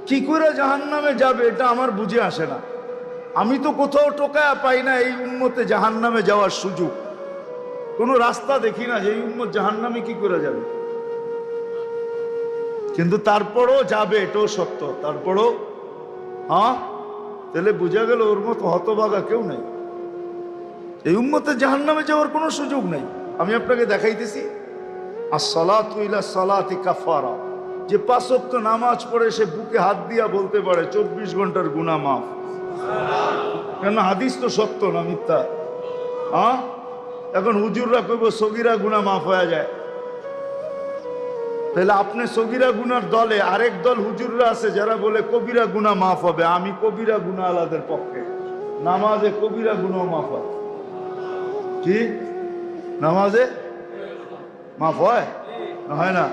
কি করে জাহান্নামে যাবে এটা আমার বুঝে আসে না। আমি তো কোথাও টোকায়া পাই না এই উম্মতে জাহান্নামে যাওয়ার সুযোগ, কোনো রাস্তা দেখি না যে এই উম্মত জাহান্নামে কি করে যাবে। কিন্তু তারপরও যাবে, এটাও সত্য। তারপরও তাহলে বোঝা গেল ওর মতো হতভাগা কেউ নাই, এই উম্মতে জাহান্নামে যাওয়ার কোনো সুযোগ নাই। আমি আপনাকে দেখাইতেছি, আসসালাতু ইলা সালাতি কাফারা, যে 5 ওয়াক্ত নামাজ পড়ে সে বুকে হাত দিয়া বলতে পারে 24 ঘন্টার গুনাহ মাফ। কেন? হাদিস তো সত্য না মিথ্যা। এখন হুজুররা কইব সগীরা গুনাহ মাফ হয়ে যায়, তাহলে আপনি সগীরা গুনার দলে, আরেক দল হুজুররা আছে যারা বলে কবিরা গুনাহ মাফ হবে। আমি কবিরা গুনাহ আলাদের পক্ষে, নামাজে কবিরা গুনাহ মাফ হয়। কি নামাজে মাফ হয়? হয় না?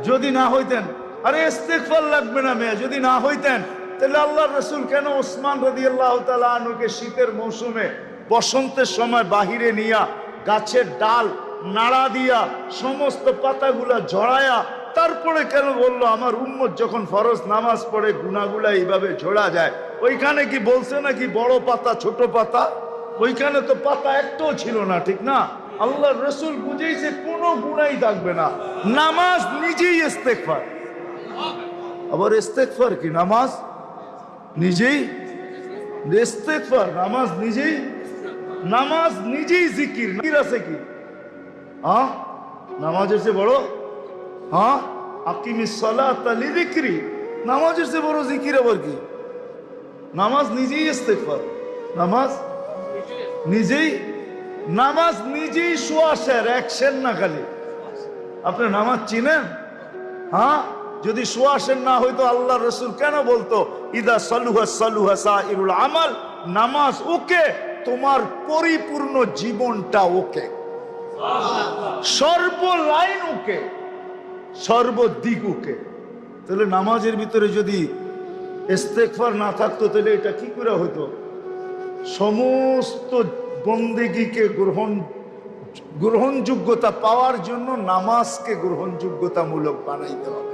যদি না হইতেন, আরে ইস্তেগফার লাগবে না মেয়ে, যদি না হইতেন তাহলে আল্লাহর রাসূল কেন ওসমান রাদিয়াল্লাহু তাআলা আনহুকে শীতের মৌসুমে বসন্তের সময় বাহিরে নিয়া গাছের ডাল নাড়া দিয়া সমস্ত পাতাগুলা ঝরায়া তারপরে কেন বললো আমার উম্মত যখন ফরজ নামাজ পড়ে গুনাহগুলা এইভাবে ঝরা যায়? ওইখানে কি বলছে নাকি বড় পাতা ছোট পাতা? ওইখানে তো পাতা একটাও ছিল না, ঠিক না? আল্লাহর রাসূল বুঝেইছে কোনো গুনাহই থাকবে না, নামাজ নিজেই ইস্তেগফার। আবার ইস্তেগফার কি? নামাজ নিজেই ইস্তেগফার, নামাজ নিজেই, নামাজ নিজেই জিকির। জিকির আছে কি? নামাজের চেয়ে বড়? আকিমিস সালাতা লিযিকরি, নামাজের চেয়ে বড় জিকির আবার কি? নামাজ নিজেই ইস্তেগফার, নামাজ নিজেই, নামাজ নিজেই সুয়াসের অ্যাকশন না খালি। আপনি নামাজ চিনেন? যদি সুয়াসের না হইতো আল্লাহর রাসূল কেন বলতো ইদা সালুহা সালুহা সাইরুল আমাল? নামাজ ওকে, তোমার পরিপূর্ণ জীবনটা ওকে, সর্ব লাইন ওকে, সর্বদিক ওকে। তাহলে নামাজের ভিতরে যদি ইস্তেগফার না থাকতো তাহলে এটা কি করে হতো? সমস্ত বন্দেগীকে গ্রহণযোগ্যতা পাওয়ার জন্য নামাজকে গ্রহণযোগ্যতামূলক বানাইতে হবে।